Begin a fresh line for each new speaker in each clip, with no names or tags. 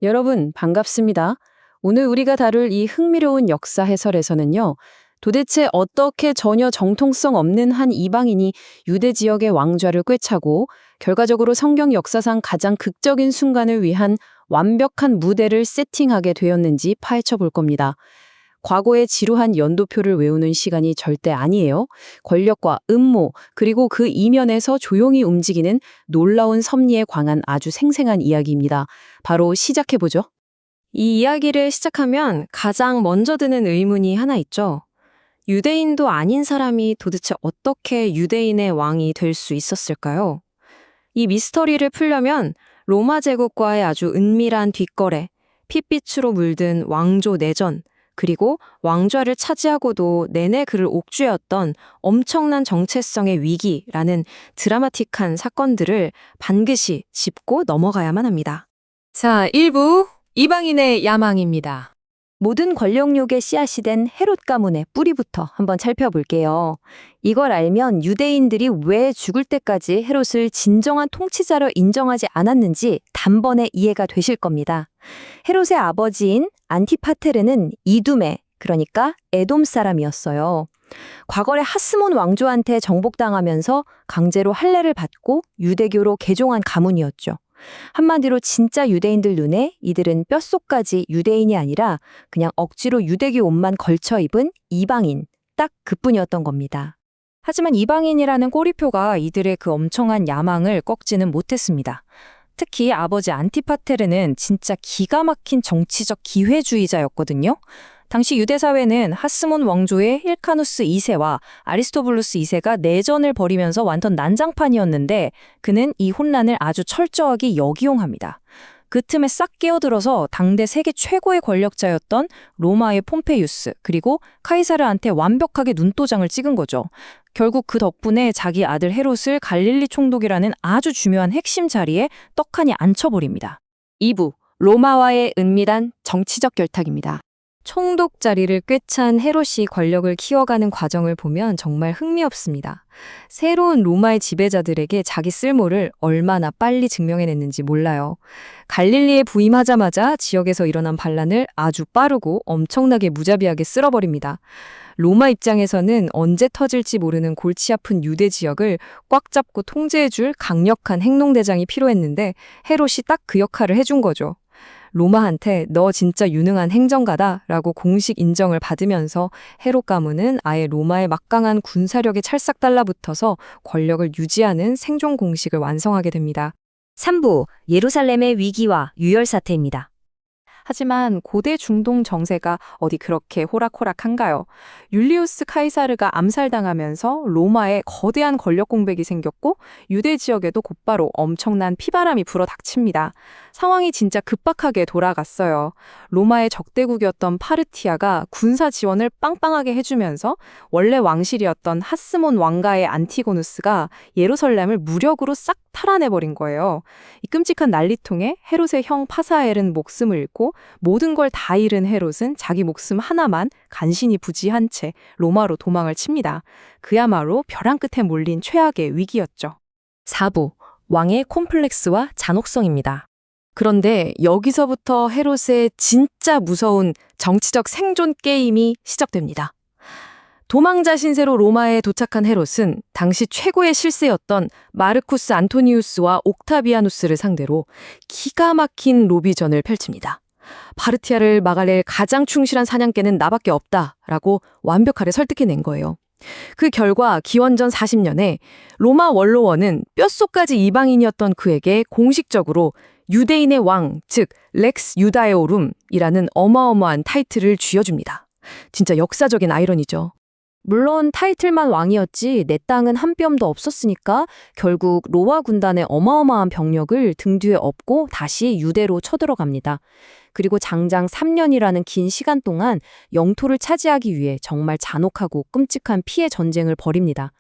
여러분, 반갑습니다. 오늘 우리가 다룰 이 흥미로운 역사 해설에서는요, 도대체 어떻게 전혀 정통성 없는 한 이방인이 유대 지역의 왕좌를 꿰차고 결과적으로 성경 역사상 가장 극적인 순간을 위한 완벽한 무대를 세팅하게 되었는지 파헤쳐 볼 겁니다. 과거의 지루한 연도표를 외우는 시간이 절대 아니에요. 권력과 음모, 그리고 그 이면에서 조용히 움직이는 놀라운 섭리에 관한 아주 생생한 이야기입니다. 바로 시작해보죠.
이 이야기를 시작하면 가장 먼저 드는 의문이 하나 있죠. 유대인도 아닌 사람이 도대체 어떻게 유대인의 왕이 될 수 있었을까요? 이 미스터리를 풀려면 로마 제국과의 아주 은밀한 뒷거래, 핏빛으로 물든 왕조 내전, 그리고 왕좌를 차지하고도 내내 그를 옥죄었던 엄청난 정체성의 위기라는 드라마틱한 사건들을 반드시 짚고 넘어가야만 합니다.
자, 1부 이방인의 야망입니다.
모든 권력욕의 씨앗이 된 헤롯 가문의 뿌리부터 한번 살펴볼게요. 이걸 알면 유대인들이 왜 죽을 때까지 헤롯을 진정한 통치자로 인정하지 않았는지 단번에 이해가 되실 겁니다. 헤롯의 아버지인 안티파테르는 이두메, 그러니까 에돔 사람이었어요. 과거에 하스몬 왕조한테 정복당하면서 강제로 할례를 받고 유대교로 개종한 가문이었죠. 한마디로 진짜 유대인들 눈에 이들은 뼛속까지 유대인이 아니라 그냥 억지로 유대교 옷만 걸쳐 입은 이방인, 딱 그뿐이었던 겁니다.
하지만 이방인이라는 꼬리표가 이들의 그 엄청난 야망을 꺾지는 못했습니다. 특히 아버지 안티파테르는 진짜 기가 막힌 정치적 기회주의자였거든요. 당시 유대 사회는 하스몬 왕조의 힐카누스 2세와 아리스토블루스 2세가 내전을 벌이면서 완전 난장판이었는데 그는 이 혼란을 아주 철저하게 역이용합니다. 그 틈에 싹 끼어들어서 당대 세계 최고의 권력자였던 로마의 폼페이우스 그리고 카이사르한테 완벽하게 눈도장을 찍은 거죠. 결국 그 덕분에 자기 아들 헤롯을 갈릴리 총독이라는 아주 중요한 핵심 자리에 떡하니 앉혀버립니다.
2부, 로마와의 은밀한 정치적 결탁입니다.
총독 자리를 꿰찬 헤롯이 권력을 키워가는 과정을 보면 정말 흥미롭습니다. 새로운 로마의 지배자들에게 자기 쓸모를 얼마나 빨리 증명해냈는지 몰라요. 갈릴리에 부임하자마자 지역에서 일어난 반란을 아주 빠르고 엄청나게 무자비하게 쓸어버립니다. 로마 입장에서는 언제 터질지 모르는 골치 아픈 유대 지역을 꽉 잡고 통제해줄 강력한 행동대장이 필요했는데 헤롯이 딱 그 역할을 해준 거죠. 로마한테 너 진짜 유능한 행정가다 라고 공식 인정을 받으면서 헤롯 가문은 아예 로마의 막강한 군사력에 찰싹 달라붙어서 권력을 유지하는 생존 공식을 완성하게 됩니다.
3부 예루살렘의 위기와 유혈 사태입니다.
하지만 고대 중동 정세가 어디 그렇게 호락호락한가요? 율리우스 카이사르가 암살당하면서 로마에 거대한 권력 공백이 생겼고 유대 지역에도 곧바로 엄청난 피바람이 불어닥칩니다. 상황이 진짜 급박하게 돌아갔어요. 로마의 적대국이었던 파르티아가 군사 지원을 빵빵하게 해주면서 원래 왕실이었던 하스몬 왕가의 안티고누스가 예루살렘을 무력으로 싹 탈환해버린 거예요. 이 끔찍한 난리통에 헤롯의 형 파사엘은 목숨을 잃고 모든 걸 다 잃은 헤롯은 자기 목숨 하나만 간신히 부지한 채 로마로 도망을 칩니다. 그야말로 벼랑 끝에 몰린 최악의 위기였죠.
4부 왕의 콤플렉스와 잔혹성입니다.
그런데 여기서부터 헤롯의 진짜 무서운 정치적 생존 게임이 시작됩니다. 도망자 신세로 로마에 도착한 헤롯은 당시 최고의 실세였던 마르쿠스 안토니우스와 옥타비아누스를 상대로 기가 막힌 로비전을 펼칩니다. 파르티아를 막아낼 가장 충실한 사냥개는 나밖에 없다라고 완벽하게 설득해낸 거예요. 그 결과 기원전 40년에 로마 원로원은 뼛속까지 이방인이었던 그에게 공식적으로 유대인의 왕, 즉 렉스 유다에오룸이라는 어마어마한 타이틀을 쥐어줍니다. 진짜 역사적인 아이러니죠.
물론 타이틀만 왕이었지 내 땅은 한 뼘도 없었으니까 결국 로마 군단의 어마어마한 병력을 등 뒤에 업고 다시 유대로 쳐들어갑니다. 그리고 장장 3년이라는 긴 시간 동안 영토를 차지하기 위해 정말 잔혹하고 끔찍한 피해 전쟁을 벌입니다.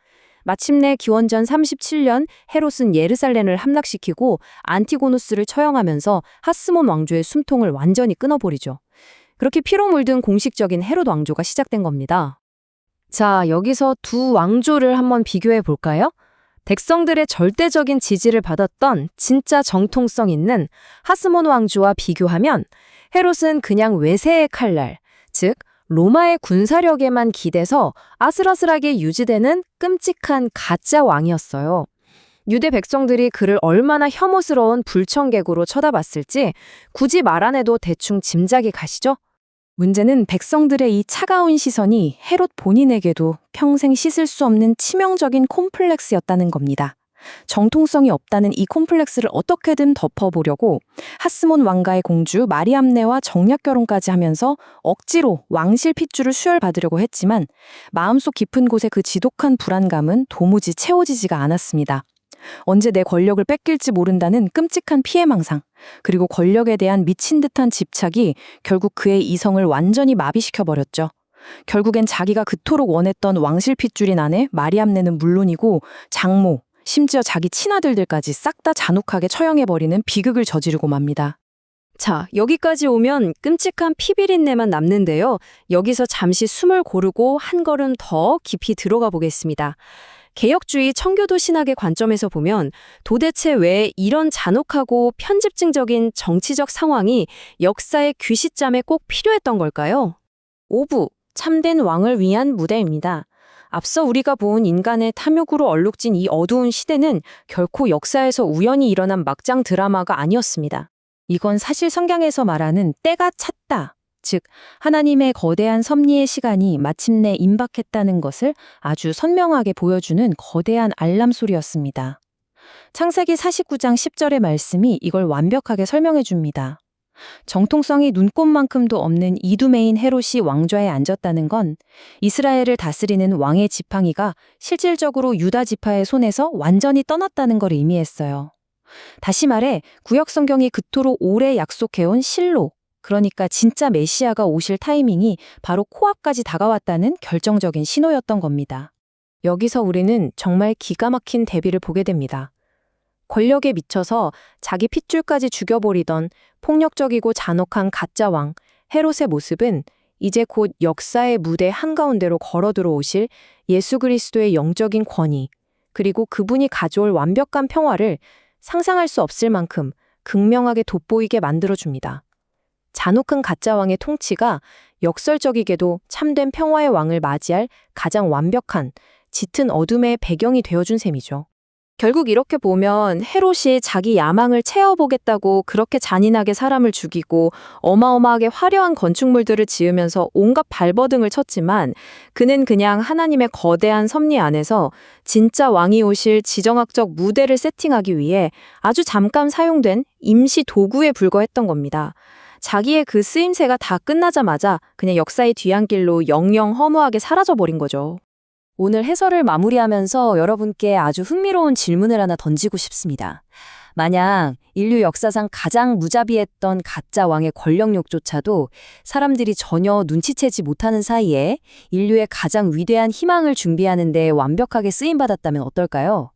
마침내 기원전 37년 헤롯은 예루살렘을 함락시키고 안티고누스를 처형하면서 하스몬 왕조의 숨통을 완전히 끊어버리죠. 그렇게 피로 물든 공식적인 헤롯 왕조가 시작된 겁니다.
자, 여기서 두 왕조를 한번 비교해 볼까요?
백성들의 절대적인 지지를 받았던 진짜 정통성 있는 하스몬 왕조와 비교하면 헤롯은 그냥 외세의 칼날, 즉 로마의 군사력에만 기대서 아슬아슬하게 유지되는 끔찍한 가짜 왕이었어요. 유대 백성들이 그를 얼마나 혐오스러운 불청객으로 쳐다봤을지 굳이 말 안 해도 대충 짐작이 가시죠? 문제는 백성들의 이 차가운 시선이 헤롯 본인에게도 평생 씻을 수 없는 치명적인 콤플렉스였다는 겁니다. 정통성이 없다는 이 콤플렉스를 어떻게든 덮어보려고 하스몬 왕가의 공주 마리암네와 정략 결혼까지 하면서 억지로 왕실 핏줄을 수혈받으려고 했지만 마음속 깊은 곳의 그 지독한 불안감은 도무지 채워지지가 않았습니다. 언제 내 권력을 뺏길지 모른다는 끔찍한 피해망상, 그리고 권력에 대한 미친 듯한 집착이 결국 그의 이성을 완전히 마비시켜버렸죠. 결국엔 자기가 그토록 원했던 왕실 핏줄인 아내 마리암네는 물론이고 장모, 심지어 자기 친아들들까지 싹 다 잔혹하게 처형해버리는 비극을 저지르고 맙니다. 자, 여기까지 오면 끔찍한 피비린내만 남는데요. 여기서 잠시 숨을 고르고 한 걸음 더 깊이 들어가 보겠습니다. 개혁주의 청교도 신학의 관점에서 보면 도대체 왜 이런 잔혹하고 편집증적인 정치적 상황이 역사의 귀시짬에 꼭 필요했던 걸까요? 5부, 참된 왕을 위한 무대입니다. 앞서 우리가 본 인간의 탐욕으로 얼룩진 이 어두운 시대는 결코 역사에서 우연히 일어난 막장 드라마가 아니었습니다. 이건 사실 성경에서 말하는 때가 찼다. 즉, 하나님의 거대한 섭리의 시간이 마침내 임박했다는 것을 아주 선명하게 보여주는 거대한 알람 소리였습니다. 창세기 49장 10절의 말씀이 이걸 완벽하게 설명해 줍니다. 정통성이 눈꼽만큼도 없는 이두메인 헤롯이 왕좌에 앉았다는 건 이스라엘을 다스리는 왕의 지팡이가 실질적으로 유다 지파의 손에서 완전히 떠났다는 걸 의미했어요. 다시 말해 구약 성경이 그토록 오래 약속해온 실로, 그러니까 진짜 메시아가 오실 타이밍이 바로 코앞까지 다가왔다는 결정적인 신호였던 겁니다. 여기서 우리는 정말 기가 막힌 대비를 보게 됩니다. 권력에 미쳐서 자기 핏줄까지 죽여버리던 폭력적이고 잔혹한 가짜 왕 헤롯의 모습은 이제 곧 역사의 무대 한가운데로 걸어 들어오실 예수 그리스도의 영적인 권위, 그리고 그분이 가져올 완벽한 평화를 상상할 수 없을 만큼 극명하게 돋보이게 만들어줍니다. 잔혹한 가짜 왕의 통치가 역설적이게도 참된 평화의 왕을 맞이할 가장 완벽한 짙은 어둠의 배경이 되어준 셈이죠. 결국 이렇게 보면 헤롯이 자기 야망을 채워보겠다고 그렇게 잔인하게 사람을 죽이고 어마어마하게 화려한 건축물들을 지으면서 온갖 발버둥을 쳤지만 그는 그냥 하나님의 거대한 섭리 안에서 진짜 왕이 오실 지정학적 무대를 세팅하기 위해 아주 잠깐 사용된 임시 도구에 불과했던 겁니다. 자기의 그 쓰임새가 다 끝나자마자 그냥 역사의 뒤안길로 영영 허무하게 사라져버린 거죠. 오늘 해설을 마무리하면서 여러분께 아주 흥미로운 질문을 하나 던지고 싶습니다. 만약 인류 역사상 가장 무자비했던 가짜 왕의 권력욕조차도 사람들이 전혀 눈치채지 못하는 사이에 인류의 가장 위대한 희망을 준비하는 데 완벽하게 쓰임받았다면 어떨까요?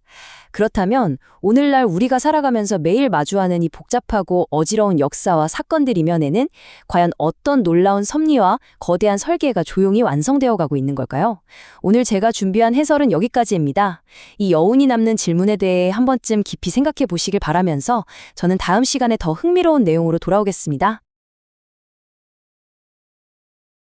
그렇다면 오늘날 우리가 살아가면서 매일 마주하는 이 복잡하고 어지러운 역사와 사건들 이면에는 과연 어떤 놀라운 섭리와 거대한 설계가 조용히 완성되어 가고 있는 걸까요? 오늘 제가 준비한 해설은 여기까지입니다. 이 여운이 남는 질문에 대해 한 번쯤 깊이 생각해 보시길 바라면서 저는 다음 시간에 더 흥미로운 내용으로 돌아오겠습니다.